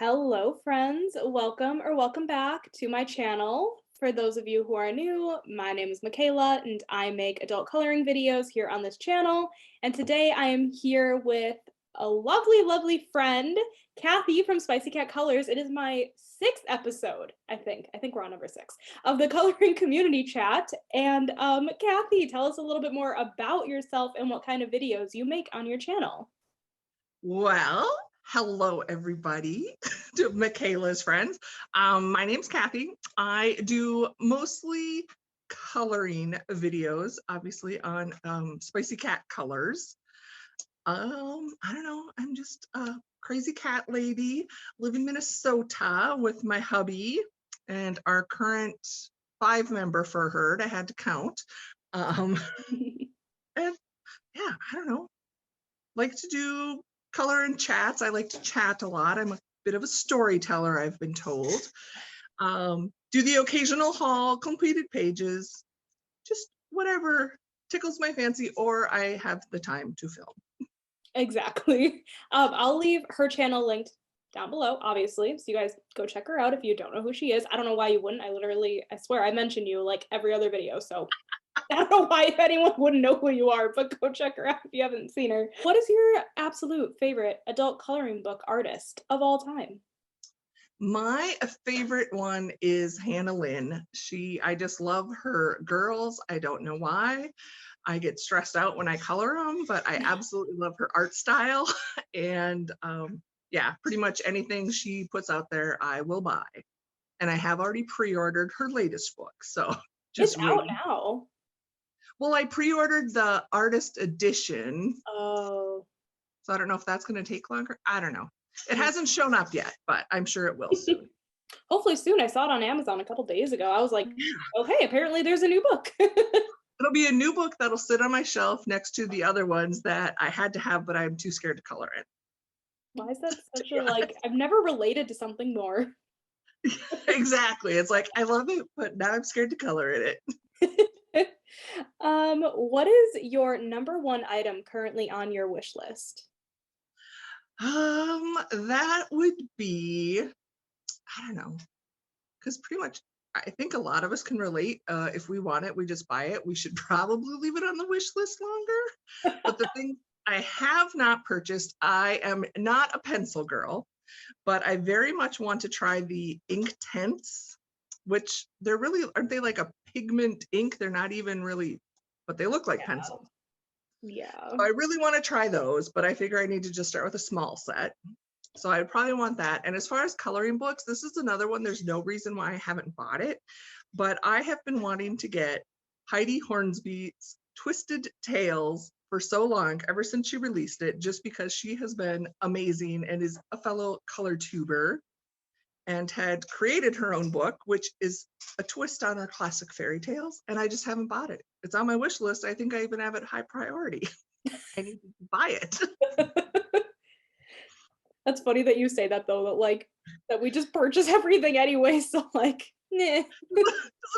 Hello, friends. Welcome or welcome back to my channel. For those of you who are new, my name is Michaela and I make adult coloring videos here on this channel. And today I am here with a lovely, lovely friend, Kathy from Spicy Cat Colors. It is my 6th episode, I think. I think we're on number 6 of the coloring community chat. And Kathy, tell us a little bit more about yourself and what kind of videos you make on your channel. Well, hello everybody to Michaela's friends. My name's Kathy. I do mostly coloring videos, obviously on Spicy Cat Colors. I don't know, I'm just a crazy cat lady, live in Minnesota with my hubby and our current 5-member fur herd. I had to count. And yeah, I don't know, like to do color and chats. I like to chat a lot. I'm a bit of a storyteller, I've been told. Do the occasional haul, completed pages, just whatever tickles my fancy or I have the time to film. Exactly. I'll leave her channel linked down below, obviously, so you guys go check her out if you don't know who she is. I don't know why you wouldn't. I swear I mention you like every other video, so I don't know why if anyone wouldn't know who you are, but go check her out if you haven't seen her. What is your absolute favorite adult coloring book artist of all time? My favorite one is Hannah Lynn. I just love her girls. I don't know why. I get stressed out when I color them, but I absolutely love her art style. And yeah, pretty much anything she puts out there, I will buy. And I have already pre-ordered her latest book, so just It's wait. out now. Well, I pre-ordered the artist edition. Oh. So I don't know if that's going to take longer. I don't know. It hasn't shown up yet, but I'm sure it will soon. Hopefully soon. I saw it on Amazon a couple days ago. I was like, okay, apparently there's a new book. It'll be a new book that'll sit on my shelf next to the other ones that I had to have, but I'm too scared to color it. Why is that such a, like, I've never related to something more. Exactly. It's like, I love it, but now I'm scared to color it. What is your number one item currently on your wish list? That would be, I don't know, because pretty much I think a lot of us can relate. If we want it, we just buy it. We should probably leave it on the wish list longer. But the thing I have not purchased, I am not a pencil girl, but I very much want to try the ink tints, which they're really, aren't they like a pigment ink? They're not even really, but they look like pencils. Yeah. So I really want to try those, but I figure I need to just start with a small set. So I probably want that. And as far as coloring books, this is another one. There's no reason why I haven't bought it, but I have been wanting to get Heidi Hornsby's Twisted Tales for so long, ever since she released it, just because she has been amazing and is a fellow color tuber and had created her own book, which is a twist on our classic fairy tales. And I just haven't bought it. It's on my wish list. I think I even have it high priority. I need to buy it. That's funny that you say that though, that we just purchase everything anyway, so like, nah.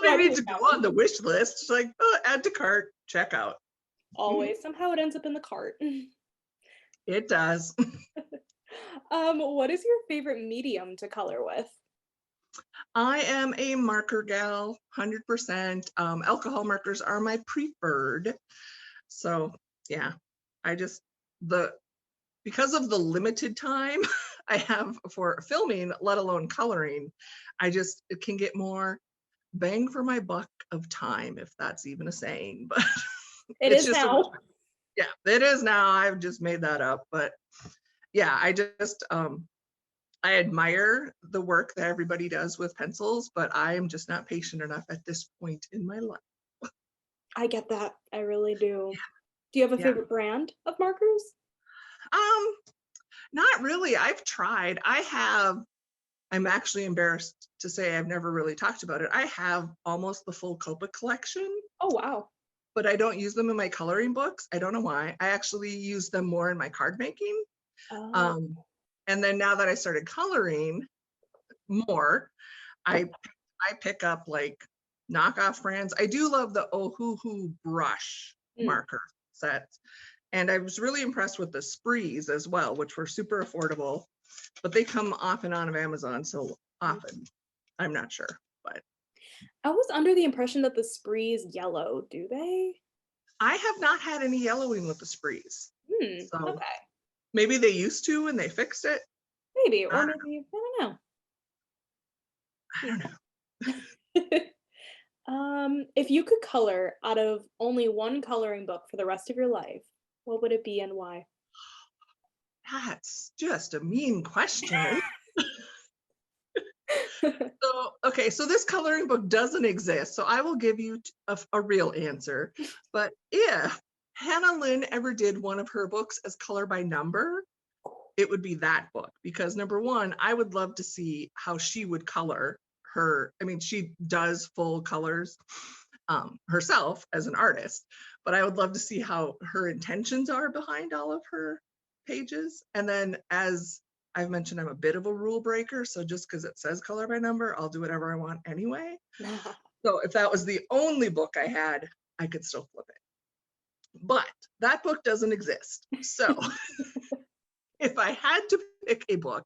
Doesn't need to go on the wish list. It's like, oh, add to cart, check out. Always. Somehow it ends up in the cart. It does. What is your favorite medium to color with? I am a marker gal, 100%. Alcohol markers are my preferred. So yeah, because of the limited time I have for filming, let alone coloring, it can get more bang for my buck of time, if that's even a saying, but It is now. Yeah, it is now. I've just made that up, but yeah, I admire the work that everybody does with pencils, but I am just not patient enough at this point in my life. I get that. I really do. Yeah. Do you have a favorite brand of markers? Not really. I've tried. I'm actually embarrassed to say I've never really talked about it. I have almost the full Copa collection. Oh, wow. But I don't use them in my coloring books. I don't know why. I actually use them more in my card making. Oh. And then now that I started coloring more, I pick up like knockoff brands. I do love the Ohuhu brush marker sets. And I was really impressed with the sprees as well, which were super affordable. but they come off and on of Amazon so often. I'm not sure, but I was under the impression that the sprees yellow. Do they? I have not had any yellowing with the sprees. So Okay. maybe they used to and they fixed it. Maybe, I or don't maybe, I don't know. know. If you could color out of only one coloring book for the rest of your life, what would it be and why? That's just a mean question. So, okay, so this coloring book doesn't exist, so I will give you a real answer. But if Hannah Lynn ever did one of her books as color by number, it would be that book, because number one, I would love to see how she would color her. I mean, she does full colors herself as an artist, but I would love to see how her intentions are behind all of her pages. And then, as I've mentioned, I'm a bit of a rule breaker, so just because it says color by number, I'll do whatever I want anyway. So if that was the only book I had, I could still flip it. But that book doesn't exist. So if I had to pick a book,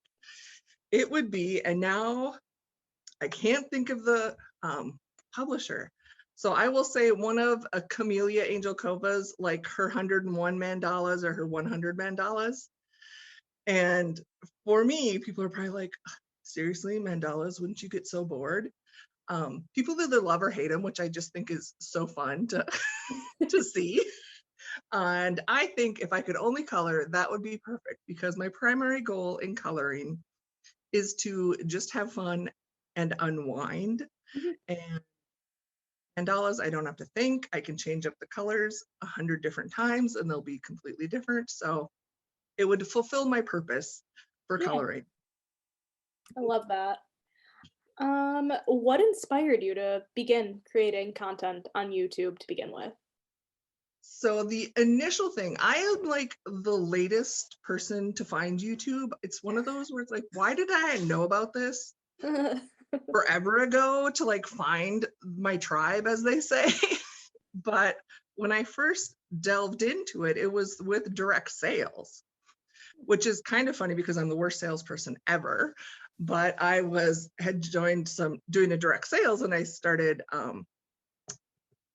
it would be, and now I can't think of the publisher. So I will say one of Camellia Angelkova's, like her 101 mandalas or her 100 mandalas. And for me, people are probably like, seriously, mandalas, wouldn't you get so bored? People either love or hate them, which I just think is so fun to, to see. And I think if I could only color, that would be perfect, because my primary goal in coloring is to just have fun and unwind. And mandalas, I don't have to think. I can change up the colors 100 different times and they'll be completely different. So it would fulfill my purpose for Yeah, coloring. I love that. What inspired you to begin creating content on YouTube to begin with? So the initial thing, I am like the latest person to find YouTube. It's one of those where it's like, why did I know about this forever ago to like find my tribe, as they say? But when I first delved into it, it was with direct sales, which is kind of funny because I'm the worst salesperson ever. But I had joined doing a direct sales, and I started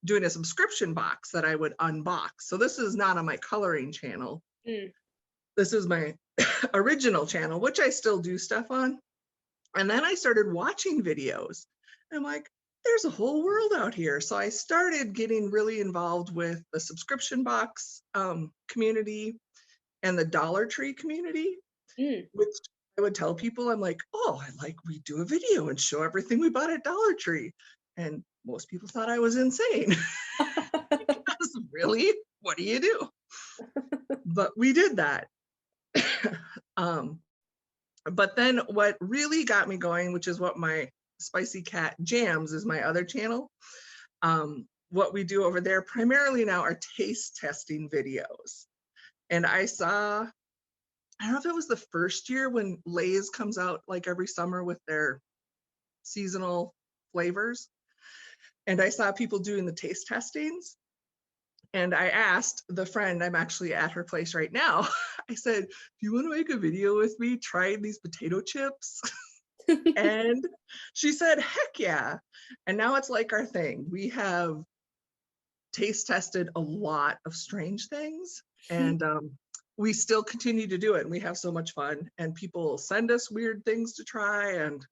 doing a subscription box that I would unbox. So this is not on my coloring channel. This is my original channel, which I still do stuff on. And then I started watching videos. I'm like, there's a whole world out here. So I started getting really involved with the subscription box community and the Dollar Tree community, which I would tell people, I'm like, oh, we do a video and show everything we bought at Dollar Tree. And most people thought I was insane. Because really, what do you do? But we did that. But then what really got me going, which is what my Spicy Cat Jams is, my other channel. What we do over there primarily now are taste testing videos. And I don't know if it was the first year when Lay's comes out like every summer with their seasonal flavors. And I saw people doing the taste testings. And I asked the friend, I'm actually at her place right now. I said, do you want to make a video with me trying these potato chips? And she said, heck yeah. And now it's like our thing. We have taste tested a lot of strange things, and we still continue to do it. And we have so much fun, and people send us weird things to try. And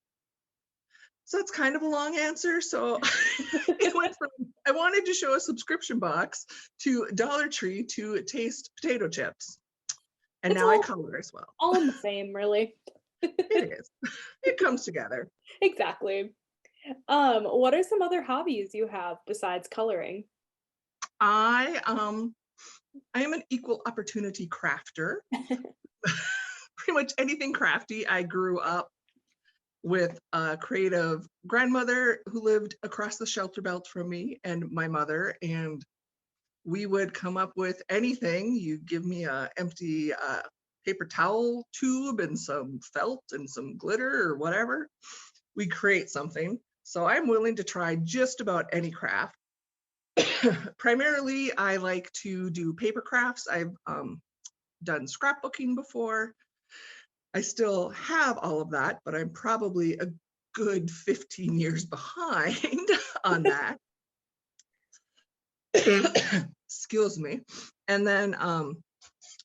so it's kind of a long answer. So it went from, I wanted to show a subscription box to Dollar Tree to taste potato chips. And It's now I color as well. all in the same, really. It is. It comes together. Exactly. What are some other hobbies you have besides coloring? I am an equal opportunity crafter. Pretty much anything crafty. I grew up with a creative grandmother who lived across the shelter belt from me and my mother, and we would come up with anything. You give me a empty paper towel tube and some felt and some glitter or whatever, we create something. So I'm willing to try just about any craft. Primarily, I like to do paper crafts. I've done scrapbooking before. I still have all of that, but I'm probably a good 15 years behind on that. Excuse me. And then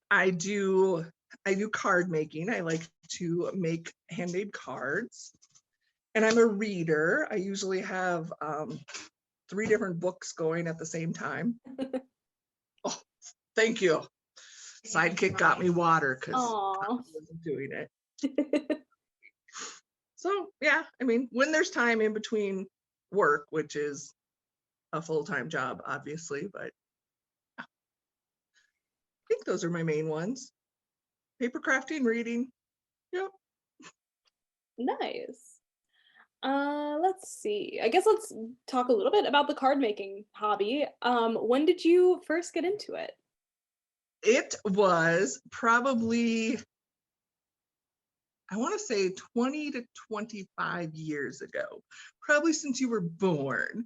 I do card making. I like to make handmade cards. And I'm a reader. I usually have 3 different books going at the same time. Oh, thank you. Sidekick got me water because I wasn't doing it. So yeah, I mean, when there's time in between work, which is a full-time job, obviously, but I think those are my main ones. Paper crafting, reading. Yep. Nice. Let's see. I guess let's talk a little bit about the card making hobby. When did you first get into it? It was probably, I want to say 20 to 25 years ago, probably since you were born.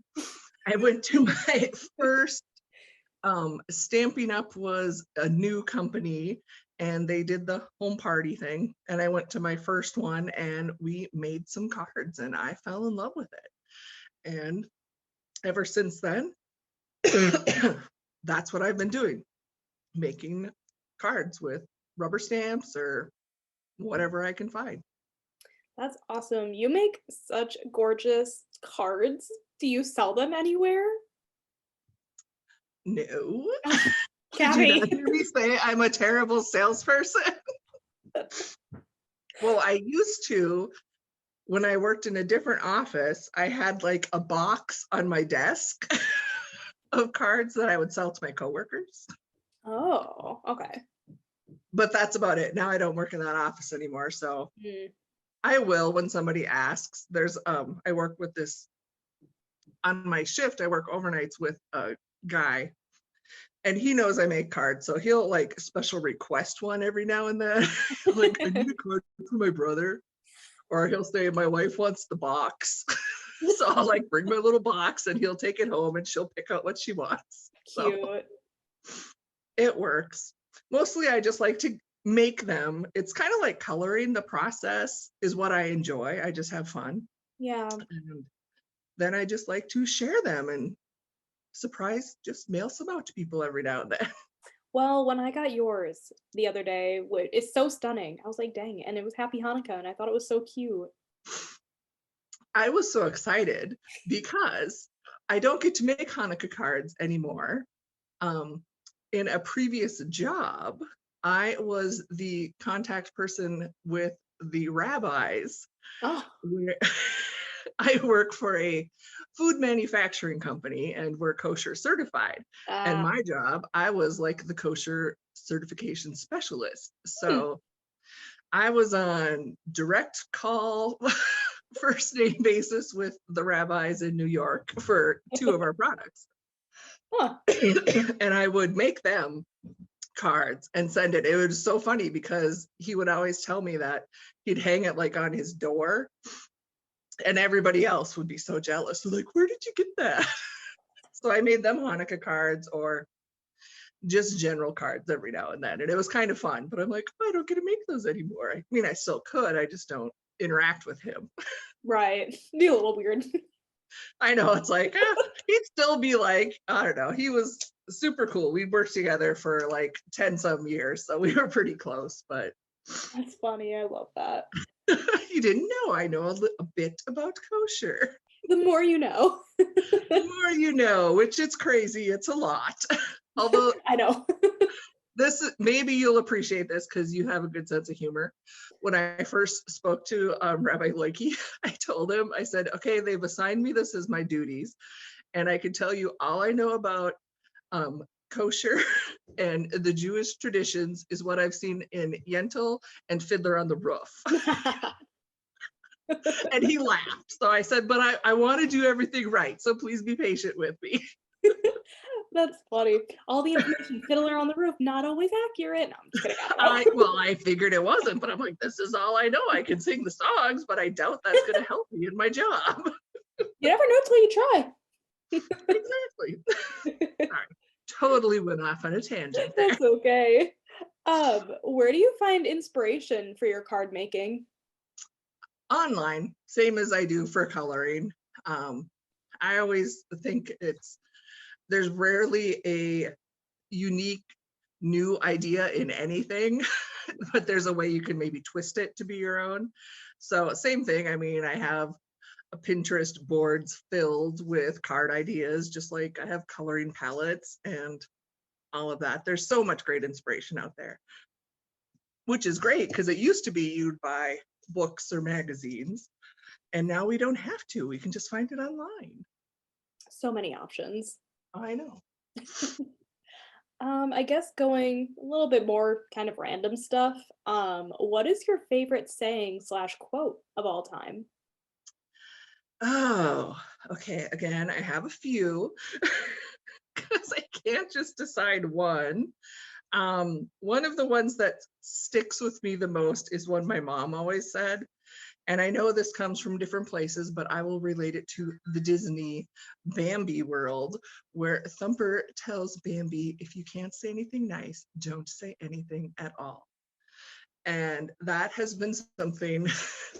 I went to my first Stampin' Up was a new company and they did the home party thing. And I went to my first one and we made some cards and I fell in love with it. And ever since then, that's what I've been doing, making cards with rubber stamps or whatever I can find. That's awesome. You make such gorgeous cards. Do you sell them anywhere? No. Kathy. Did you not hear me say I'm a terrible salesperson? Well, I used to, when I worked in a different office, I had like a box on my desk of cards that I would sell to my coworkers. Oh, okay. But that's about it. Now I don't work in that office anymore. So I will when somebody asks. There's I work with this on my shift, I work overnights with a guy and he knows I make cards. So he'll like special request one every now and then. Like, I need a card for my brother. Or he'll say, my wife wants the box. So I'll like bring my little box and he'll take it home and she'll pick out what she wants. Cute. So it works. Mostly I just like to make them. It's kind of like coloring. The process is what I enjoy. I just have fun. Yeah. And then I just like to share them and surprise, just mail some out to people every now and then. Well, when I got yours the other day, it's so stunning. I was like, dang, and it was Happy Hanukkah, and I thought it was so cute. I was so excited because I don't get to make Hanukkah cards anymore. In a previous job, I was the contact person with the rabbis. Oh. I work for a food manufacturing company and we're kosher certified. And my job, I was like the kosher certification specialist. So I was on direct call, first name basis with the rabbis in New York for 2 of our products. Huh. And I would make them cards and send it. It was so funny because he would always tell me that he'd hang it like on his door. And everybody else would be so jealous. They're like, where did you get that? So I made them Hanukkah cards or just general cards every now and then. And it was kind of fun. But I'm like, oh, I don't get to make those anymore. I mean, I still could. I just don't interact with him. Right. Be a little weird. I know. It's like, he'd still be like, I don't know. He was super cool. We worked together for like 10 some years. So we were pretty close. But that's funny. I love that. You didn't know. I know a bit about kosher. The more you know. The more you know, which it's crazy. It's a lot. Although I know. Maybe you'll appreciate this because you have a good sense of humor. When I first spoke to Rabbi Leike, I told him, I said, okay, they've assigned me this as my duties. And I can tell you all I know about kosher and the Jewish traditions is what I've seen in Yentl and Fiddler on the Roof. And he laughed. So I said, but I want to do everything right. So please be patient with me. That's funny. All the information, Fiddler on the Roof, not always accurate. No, I'm just kidding. I figured it wasn't, but I'm like, this is all I know. I can sing the songs, but I doubt that's going to help me in my job. You never know until you try. Exactly. Sorry. Totally went off on a tangent there. That's okay. Where do you find inspiration for your card making? Online, same as I do for coloring. I always think there's rarely a unique new idea in anything, but there's a way you can maybe twist it to be your own. So same thing. I mean, I have a Pinterest boards filled with card ideas, just like I have coloring palettes and all of that. There's so much great inspiration out there, which is great because it used to be you'd buy books or magazines, and now we don't have to. We can just find it online. So many options. I know. I guess going a little bit more kind of random stuff. What is your favorite saying / quote of all time? Oh, okay. Again, I have a few because I can't just decide one. One of the ones that sticks with me the most is one my mom always said. And I know this comes from different places, but I will relate it to the Disney Bambi world, where Thumper tells Bambi, if you can't say anything nice, don't say anything at all. And that has been something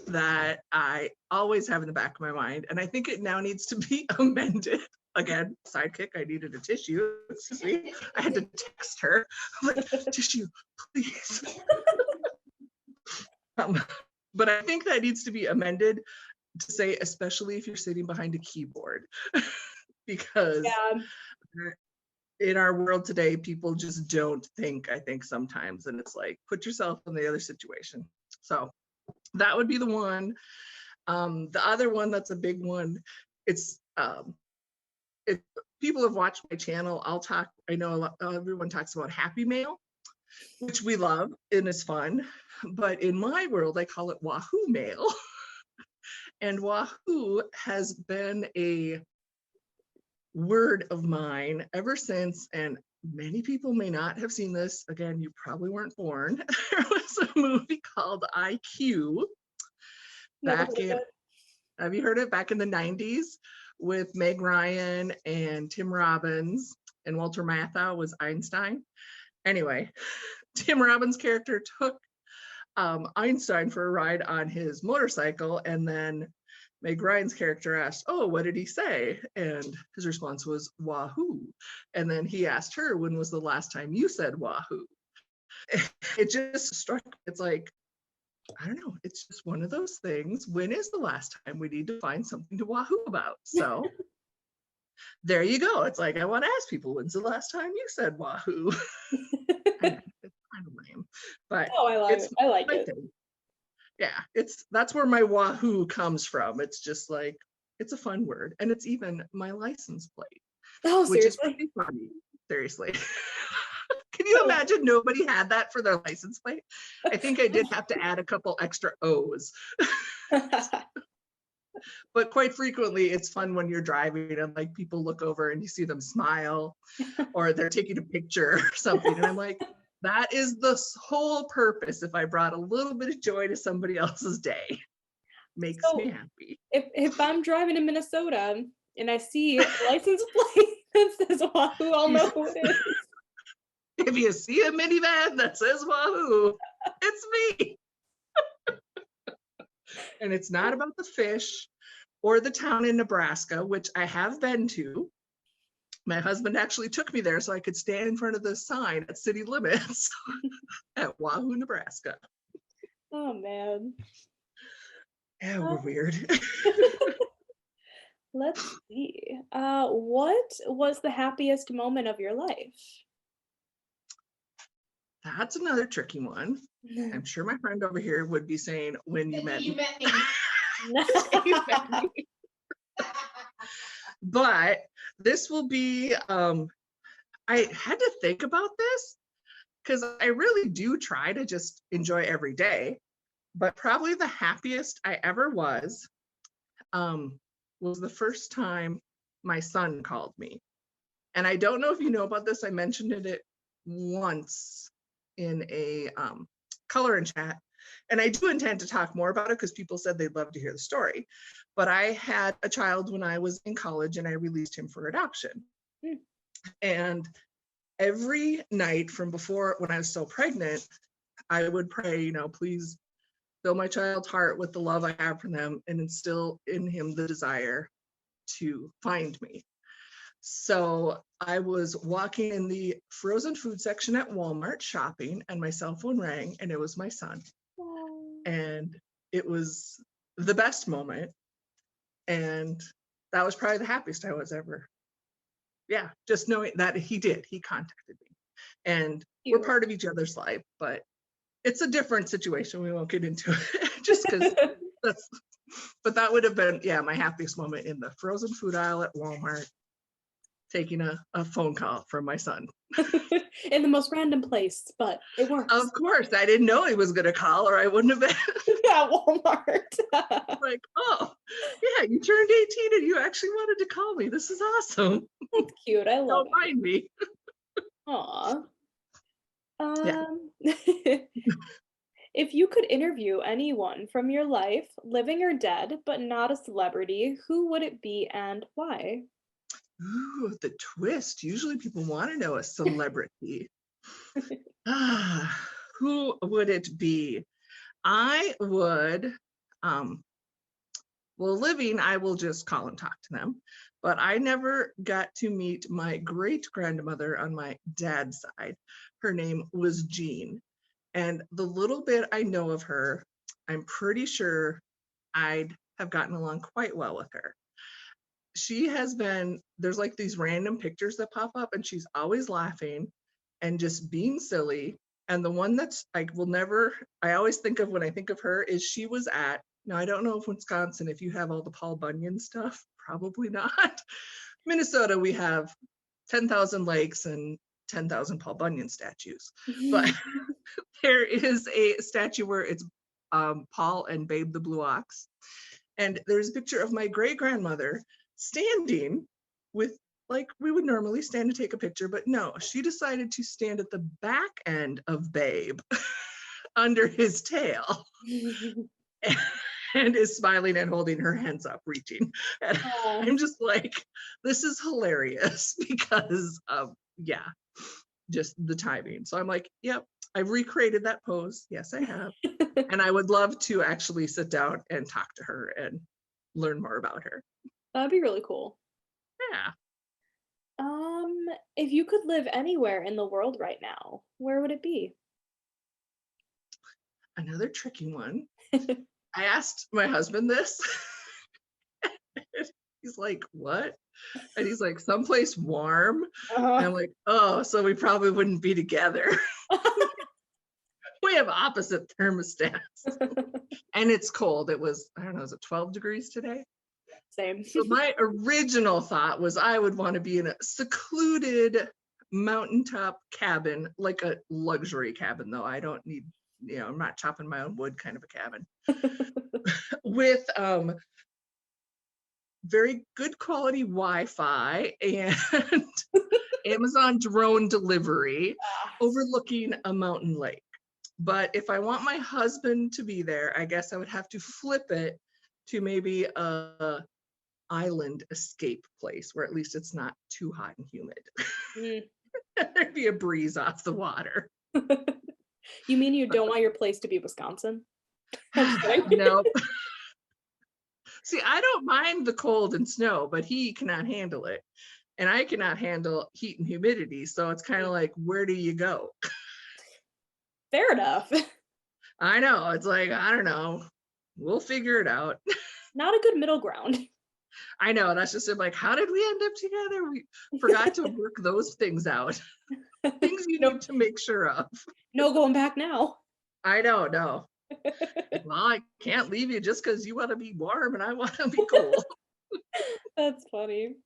that I always have in the back of my mind. And I think it now needs to be amended. Again, sidekick, I needed a tissue. Excuse me. I had to text her, like, tissue, please. But I think that needs to be amended to say, especially if you're sitting behind a keyboard, because in our world today, people just don't think, I think sometimes, and it's like, put yourself in the other situation. So that would be the one. The other one that's a big one, it's, if people have watched my channel, I know everyone talks about Happy Mail, which we love and is fun. But in my world, I call it Wahoo Mail. And Wahoo has been a word of mine ever since. And many people may not have seen this. Again, you probably weren't born. There was a movie called IQ. Have you heard it? Back in the 90s with Meg Ryan and Tim Robbins, and Walter Matthau was Einstein. Anyway, Tim Robbins' character took Einstein for a ride on his motorcycle, and then Meg Ryan's character asked, "Oh, what did he say?" And his response was "Wahoo." And then he asked her, "When was the last time you said Wahoo?" It just struck. It's like, I don't know. It's just one of those things. When is the last time we need to find something to wahoo about? So there you go. It's like, I want to ask people, when's the last time you said wahoo? It's kind of lame, but I like it. Thing. Yeah, that's where my wahoo comes from. It's just like, it's a fun word, and it's even my license plate. Oh, which seriously? Is pretty funny. Seriously. Can you imagine nobody had that for their license plate? I think I did have to add a couple extra O's. But quite frequently, it's fun when you're driving and like people look over and you see them smile, or they're taking a picture or something. And I'm like, that is the whole purpose. If I brought a little bit of joy to somebody else's day, makes me happy. If I'm driving to Minnesota and I see a license plate that says Wahoo, I'll know who it is. If you see a minivan that says Wahoo, it's me. And it's not about the fish or the town in Nebraska, which I have been to. My husband actually took me there so I could stand in front of the sign at city limits at Wahoo, Nebraska. Oh, man. Yeah, we're weird. Let's see. What was the happiest moment of your life? That's another tricky one. I'm sure my friend over here would be saying, when you met me. But this will be, I had to think about this because I really do try to just enjoy every day. But probably the happiest I ever was the first time my son called me. And I don't know if you know about this. I mentioned it once in a color and chat. And I do intend to talk more about it because people said they'd love to hear the story. But I had a child when I was in college and I released him for adoption. And every night from before, when I was still pregnant, I would pray, you know, please fill my child's heart with the love I have for them and instill in him the desire to find me. So I was walking in the frozen food section at Walmart shopping, and my cell phone rang, and it was my son. And it was the best moment. And that was probably the happiest I was ever. Yeah, just knowing that he contacted me. And we're part of each other's life, but it's a different situation. We won't get into it just because but that would have been, yeah, my happiest moment in the frozen food aisle at Walmart, taking a phone call from my son. In the most random place, but it works. Of course, I didn't know he was going to call, or I wouldn't have been. At Walmart. Like, oh, yeah, you turned 18 and you actually wanted to call me. This is awesome. That's cute. I love Don't mind me. Aw. Yeah. If you could interview anyone from your life, living or dead, but not a celebrity, who would it be and why? Ooh, the twist. Usually people want to know a celebrity. Who would it be? I would, well, living, I will just call and talk to them. But I never got to meet my great grandmother on my dad's side. Her name was Jean. And the little bit I know of her, I'm pretty sure I'd have gotten along quite well with her. She has been, there's like these random pictures that pop up, and she's always laughing and just being silly. And the one that's I always think of when I think of her is she was at, now I don't know if Wisconsin, if you have all the Paul Bunyan stuff, probably not. Minnesota, we have 10,000 lakes and 10,000 Paul Bunyan statues. But there is a statue where it's Paul and Babe the Blue Ox. And there's a picture of my great grandmother standing with, like we would normally stand to take a picture, but no, she decided to stand at the back end of Babe under his tail and is smiling and holding her hands up, reaching. And I'm just like, this is hilarious because of, yeah, just the timing. So I'm like, yep, I've recreated that pose. Yes, I have. And I would love to actually sit down and talk to her and learn more about her. That'd be really cool. Yeah. If you could live anywhere in the world right now, where would it be? Another tricky one. I asked my husband this. He's like, what? And he's like, someplace warm. And I'm like, oh, so we probably wouldn't be together. We have opposite thermostats. And it's cold. It was, I don't know, is it 12 degrees today? Same. So my original thought was I would want to be in a secluded mountaintop cabin, like a luxury cabin, though. I don't need, you know, I'm not chopping my own wood kind of a cabin. With very good quality Wi-Fi and Amazon drone delivery overlooking a mountain lake. But if I want my husband to be there, I guess I would have to flip it to maybe a island escape place where at least it's not too hot and humid. There'd be a breeze off the water. You mean you don't want your place to be Wisconsin? No. See, I don't mind the cold and snow, but he cannot handle it. And I cannot handle heat and humidity. So it's kind of like, where do you go? Fair enough. I know. It's like, I don't know. We'll figure it out. Not a good middle ground. I know. That's just like, how did we end up together? We forgot to work those things out. Things you need to make sure of. No going back now. I know. No. Well, I can't leave you just because you want to be warm and I want to be cool. That's funny.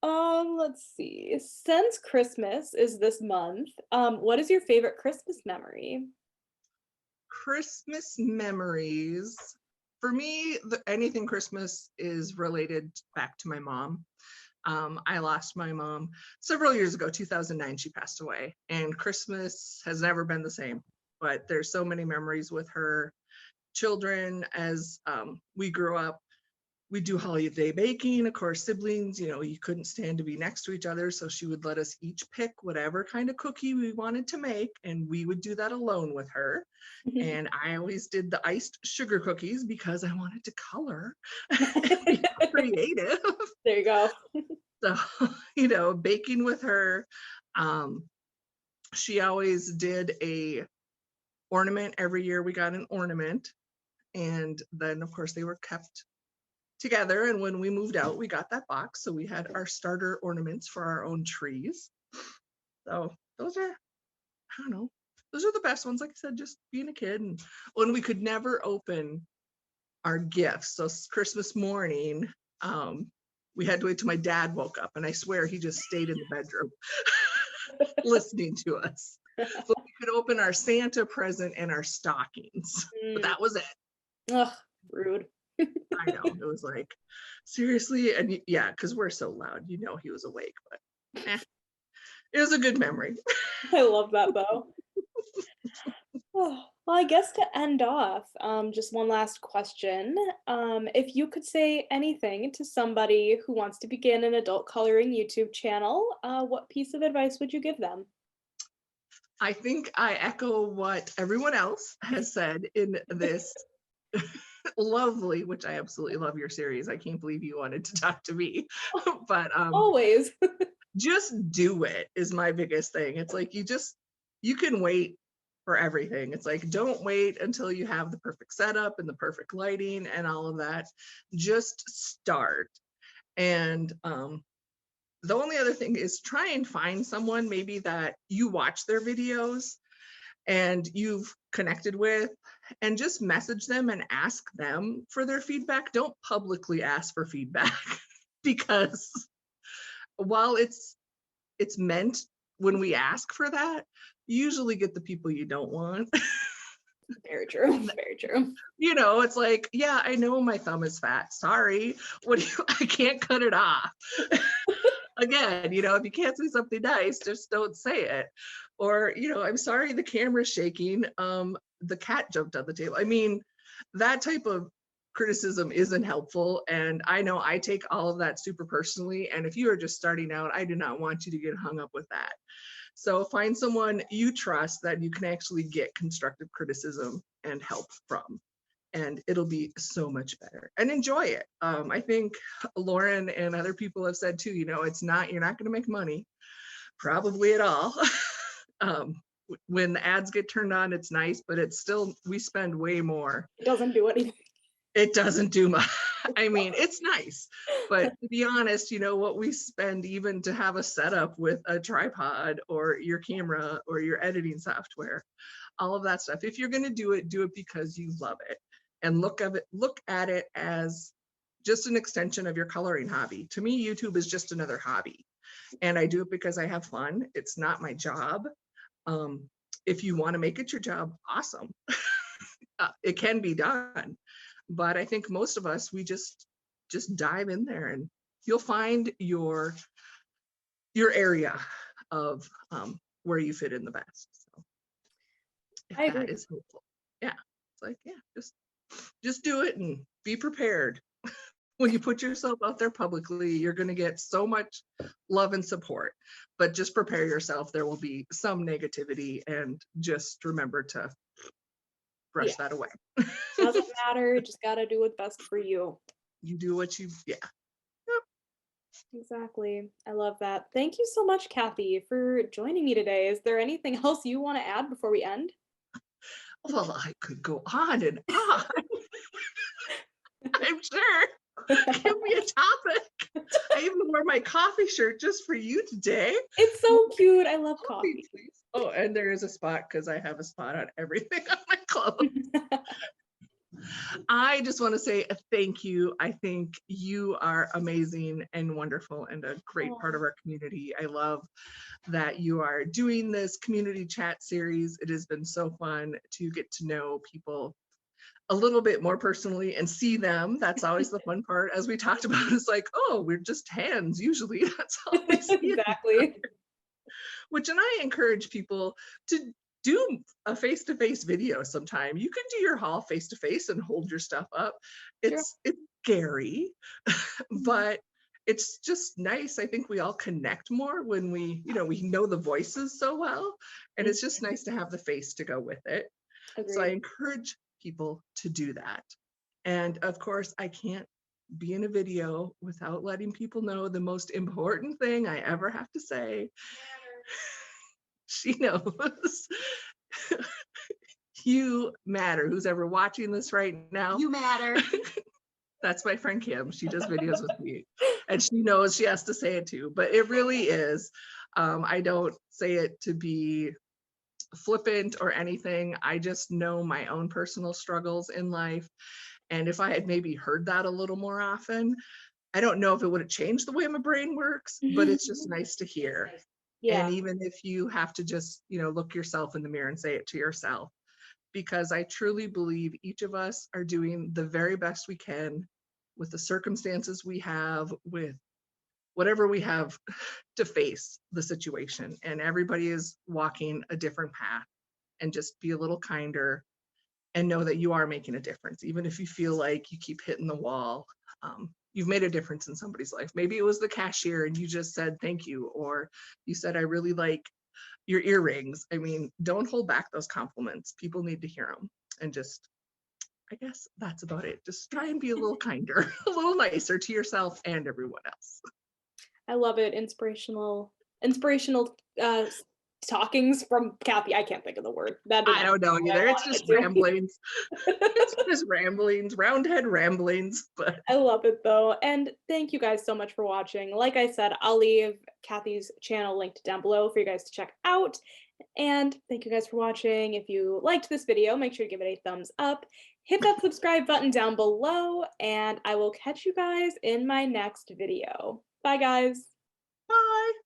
Let's see. Since Christmas is this month, what is your favorite Christmas memory? Christmas memories. For me, anything Christmas is related back to my mom. I lost my mom several years ago, 2009, she passed away, and Christmas has never been the same, but there's so many memories with her children as we grew up. we do holiday baking. Of course, siblings, you couldn't stand to be next to each other. So she would let us each pick whatever kind of cookie we wanted to make. And we would do that alone with her. And I always did the iced sugar cookies because I wanted to color and be creative. There you go. So, baking with her. She always did a ornament every year. We got an ornament. And then, of course, they were kept together. And when we moved out, we got that box. So we had our starter ornaments for our own trees. So those are, I don't know, those are the best ones. Like I said, just being a kid. And when we could never open our gifts. So Christmas morning, we had to wait till my dad woke up. And I swear he just stayed in the bedroom listening to us. But we could open our Santa present and our stockings. But that was it. Ugh, rude. I know. It was like, seriously? And yeah, because we're so loud, he was awake, but it was a good memory. I love that though. Oh, well, I guess to end off, just one last question. If you could say anything to somebody who wants to begin an adult coloring YouTube channel, what piece of advice would you give them? I think I echo what everyone else has said in this lovely, which I absolutely love your series. I can't believe you wanted to talk to me, but Always. just do it is my biggest thing. It's like you can wait for everything. It's like, don't wait until you have the perfect setup and the perfect lighting and all of that. Just start. And the only other thing is try and find someone maybe that you watch their videos and you've connected with, and just message them and ask them for their feedback. Don't publicly ask for feedback because while it's meant when we ask for that, you usually get the people you don't want. Very true. Very true. It's like, yeah, I know my thumb is fat. Sorry. I can't cut it off. Again, if you can't say something nice, just don't say it. Or, I'm sorry, the camera's shaking. The cat jumped on the table. I mean, that type of criticism isn't helpful. And I know I take all of that super personally. And if you are just starting out, I do not want you to get hung up with that. So find someone you trust that you can actually get constructive criticism and help from. And it'll be so much better, and enjoy it. I think Lauren and other people have said too, you're not going to make money probably at all. When the ads get turned on, it's nice, but it's still, we spend way more. It doesn't do anything. It doesn't do much. I mean, it's nice, but to be honest, what we spend even to have a setup with a tripod or your camera or your editing software, all of that stuff. If you're going to do it because you love it, and look at it as just an extension of your coloring hobby. To me, YouTube is just another hobby, and I do it because I have fun. It's not my job. If you want to make it your job, awesome. It can be done. But I think most of us, we just dive in there, and you'll find your area of where you fit in the best. So if I that agree. is helpful. Yeah. It's like, yeah, just do it and be prepared. When you put yourself out there publicly, you're going to get so much love and support, but just prepare yourself. There will be some negativity, and just remember to brush that away. Doesn't matter. You just got to do what's best for you. You do what you, yeah. Exactly. I love that. Thank you so much, Kathy, for joining me today. Is there anything else you want to add before we end? Well, I could go on and on. I'm sure. Give me a topic. I even wore my coffee shirt just for you today. It's so cute. I love coffee. Please. Oh, and there is a spot because I have a spot on everything on my clothes. I just want to say a thank you. I think you are amazing and wonderful and a great part of our community. I love that you are doing this community chat series. It has been so fun to get to know people a little bit more personally and see them. That's always the fun part. As we talked about, it's like, oh, we're just hands usually. That's all we see. Exactly. And I encourage people to do a face-to-face video sometime. You can do your haul face-to-face and hold your stuff up. It's scary, but it's just nice. I think we all connect more when we know the voices so well, and it's just nice to have the face to go with it. So I Agreed. encourage people to do that. And of course, I can't be in a video without letting people know the most important thing I ever have to say. She knows. You matter. Who's ever watching this right now? You matter. That's my friend Kim. She does videos with me, and she knows she has to say it too. But it really is. I don't say it to be flippant or anything. I just know my own personal struggles in life. And if I had maybe heard that a little more often, I don't know if it would have changed the way my brain works, but it's just nice to hear. Yeah. And even if you have to just, look yourself in the mirror and say it to yourself, because I truly believe each of us are doing the very best we can with the circumstances we have, with whatever we have to face the situation. And everybody is walking a different path, and just be a little kinder and know that you are making a difference. Even if you feel like you keep hitting the wall, you've made a difference in somebody's life. Maybe it was the cashier and you just said thank you, or you said, I really like your earrings. I mean, don't hold back those compliments. People need to hear them. And just, I guess that's about it. Just try and be a little kinder, a little nicer to yourself and everyone else. I love it. Inspirational talkings from Kathy. I can't think of the word. I don't know either. It's just ramblings. It's just ramblings, roundhead ramblings. But I love it though. And thank you guys so much for watching. Like I said, I'll leave Kathy's channel linked down below for you guys to check out. And thank you guys for watching. If you liked this video, make sure to give it a thumbs up. Hit that subscribe button down below, and I will catch you guys in my next video. Bye, guys. bye.